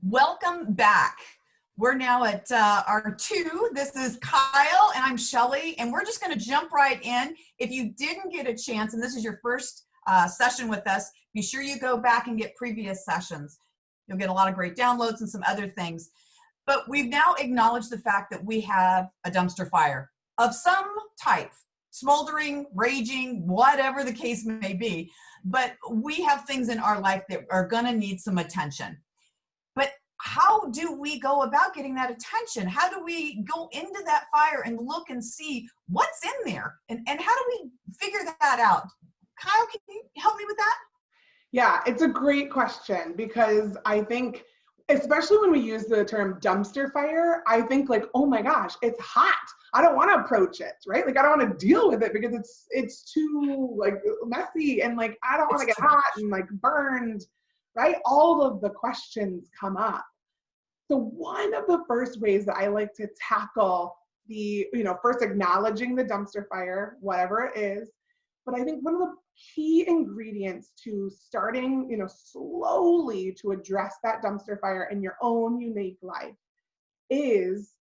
Welcome back. We're now at our 2. This is Kyle and I'm Shelly, and we're just going to jump right in. If you didn't get a chance, and this is your first session with us, be sure you go back and get previous sessions. You'll get a lot of great downloads and some other things. But we've now acknowledged the fact that we have a dumpster fire of some type, smoldering, raging, whatever the case may be. But we have things in our life that are going to need some attention. But how do we go about getting that attention? How do we go into that fire and look and see what's in there? And how do we figure that out? Kyle, can you help me with that? Yeah, it's a great question, because I think, especially when we use the term dumpster fire, I think like, oh my gosh, it's hot. I don't want to approach it, right? Like I don't want to deal with it because it's too like messy, and like I don't want to get hot and like burned, right? All of the questions come up. So one of the first ways that I like to tackle first acknowledging the dumpster fire, whatever it is, but I think one of the key ingredients to starting, slowly to address that dumpster fire in your own unique life is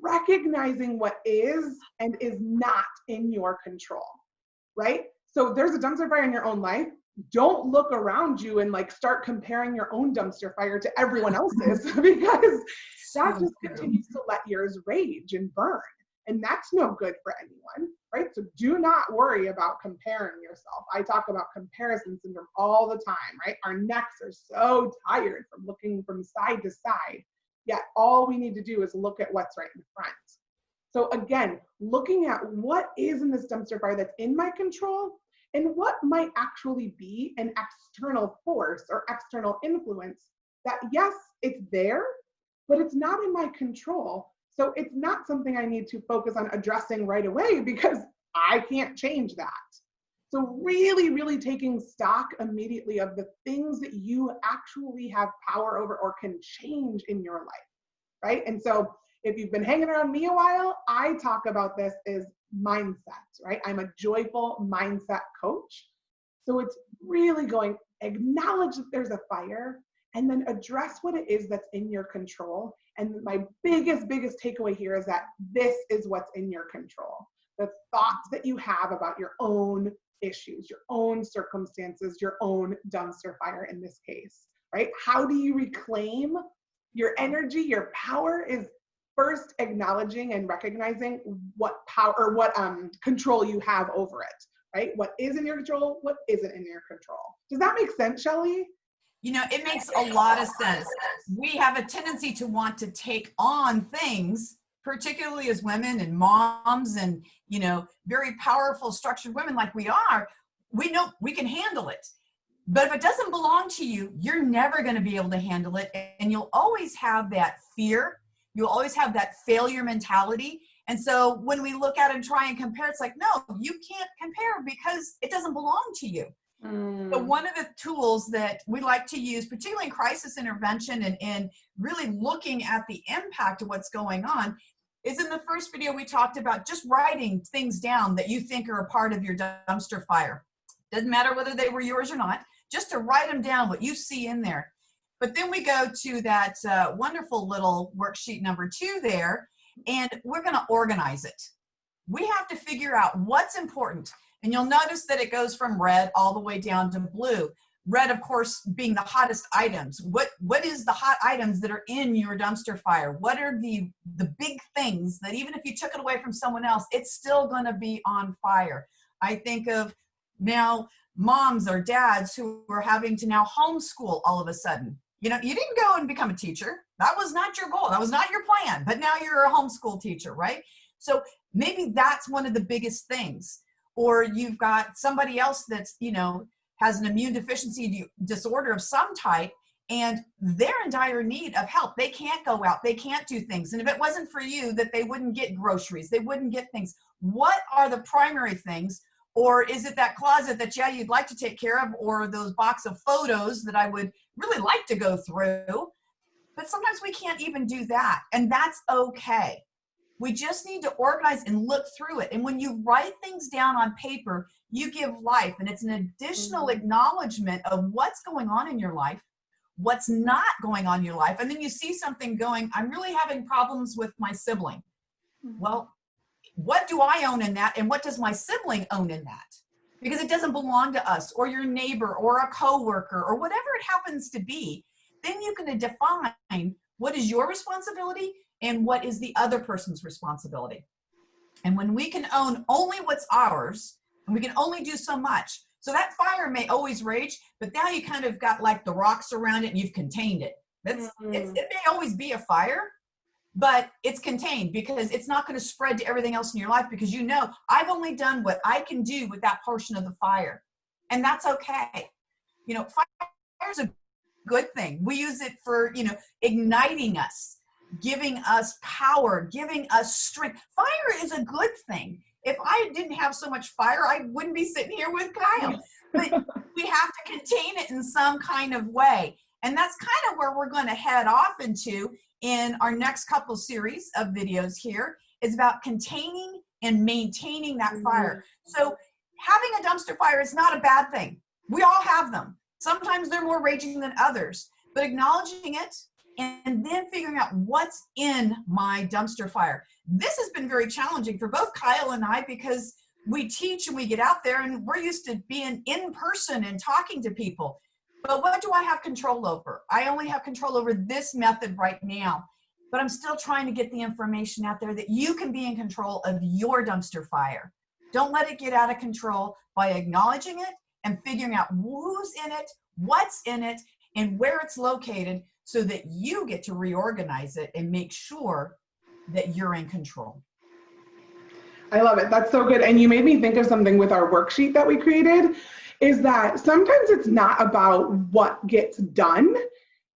recognizing what is and is not in your control, right? So there's a dumpster fire in your own life. Don't look around you and like start comparing your own dumpster fire to everyone else's because that just continues to let yours rage and burn. And that's no good for anyone, right? So do not worry about comparing yourself. I talk about comparison syndrome all the time, right? Our necks are so tired from looking from side to side, yet all we need to do is look at what's right in front. So again, looking at what is in this dumpster fire that's in my control and what might actually be an external force or external influence that, yes, it's there, but it's not in my control. So it's not something I need to focus on addressing right away because I can't change that. So really, really taking stock immediately of the things that you actually have power over or can change in your life, right? And so if you've been hanging around me a while, I talk about this as mindset, right? I'm a joyful mindset coach. So it's really going, acknowledge that there's a fire and then address what it is that's in your control. And my biggest takeaway here is that this is what's in your control. The thoughts that you have about your own issues, your own circumstances, your own dumpster fire in this case, right? How do you reclaim your energy? Your power is first acknowledging and recognizing what power or what control you have over it, right? What is in your control, what isn't in your control. Does that make sense, Shelly? It makes a lot of sense. We have a tendency to want to take on things, particularly as women and moms and, very powerful, structured women like we are. We know we can handle it. But if it doesn't belong to you, you're never going to be able to handle it. And you'll always have that fear. You'll always have that failure mentality. And so when we look at it and try and compare, it's like, no, you can't compare because it doesn't belong to you. So one of the tools that we like to use, particularly in crisis intervention and really looking at the impact of what's going on, is in the first video we talked about just writing things down that you think are a part of your dumpster fire. Doesn't matter whether they were yours or not, just to write them down, what you see in there. But then we go to that wonderful little worksheet number 2 there, and we're going to organize it. We have to figure out what's important. And you'll notice that it goes from red all the way down to blue. Red, of course, being the hottest items. What is the hot items that are in your dumpster fire? What are the big things that even if you took it away from someone else, it's still going to be on fire? I think of now moms or dads who are having to now homeschool all of a sudden. You didn't go and become a teacher. That was not your goal. That was not your plan. But now you're a homeschool teacher, right? So maybe that's one of the biggest things. Or you've got somebody else that's, has an immune deficiency disorder of some type, and they're in dire need of help. They can't go out. They can't do things. And if it wasn't for you, that they wouldn't get groceries. They wouldn't get things. What are the primary things? Or is it that closet that, you'd like to take care of, or those box of photos that I would really like to go through? But sometimes we can't even do that. And that's okay. We just need to organize and look through it. And when you write things down on paper, you give life. And it's an additional acknowledgement of what's going on in your life, what's not going on in your life. And then you see something going, I'm really having problems with my sibling. Well, what do I own in that? And what does my sibling own in that? Because it doesn't belong to us or your neighbor or a coworker or whatever it happens to be. Then you can define what is your responsibility and what is the other person's responsibility. And when we can own only what's ours, and we can only do so much, so that fire may always rage, but now you kind of got like the rocks around it and you've contained it. It may always be a fire, but it's contained because it's not going to spread to everything else in your life, because you know, I've only done what I can do with that portion of the fire. And that's okay. You know, fire is a good thing. We use it for, you know, igniting us, giving us power, giving us strength. Fire is a good thing. If I didn't have so much fire, I wouldn't be sitting here with Kyle. But we have to contain it in some kind of way. And that's kind of where we're going to head off into in our next couple series of videos here, is about containing and maintaining that fire. So having a dumpster fire is not a bad thing. We all have them. Sometimes they're more raging than others, but acknowledging it and then figuring out what's in my dumpster fire. This has been very challenging for both Kyle and I, because we teach and we get out there and we're used to being in person and talking to people. But what do I have control over? I only have control over this method right now, but I'm still trying to get the information out there that you can be in control of your dumpster fire. Don't let it get out of control by acknowledging it and figuring out who's in it, what's in it, and where it's located, so that you get to reorganize it and make sure that you're in control. I love it. That's so good. And you made me think of something with our worksheet that we created, is that sometimes it's not about what gets done.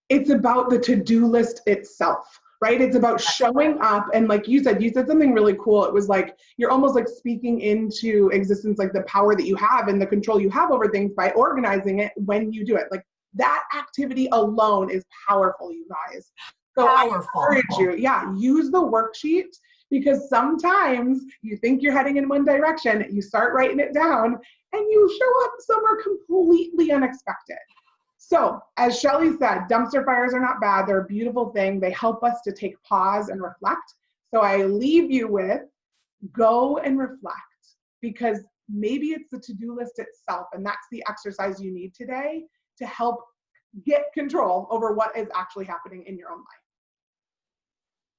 It's about the to-do list itself, right? It's about showing up. And like you said something really cool. It was like, you're almost like speaking into existence, like the power that you have and the control you have over things by organizing it when you do it. Like that activity alone is powerful, you guys. So Powerful. I encourage you, use the worksheet, because sometimes you think you're heading in one direction, you start writing it down, and you show up somewhere completely unexpected. So, as Shelly said, dumpster fires are not bad. They're a beautiful thing. They help us to take pause and reflect. So I leave you with, go and reflect, because maybe it's the to-do list itself, and that's the exercise you need today to help get control over what is actually happening in your own life.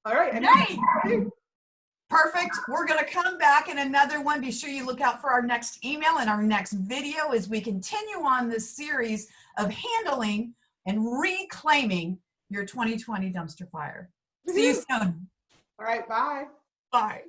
All right. Yay! Perfect. We're going to come back in another one. Be sure you look out for our next email and our next video as we continue on this series of handling and reclaiming your 2020 dumpster fire. See you soon. All right. Bye. Bye.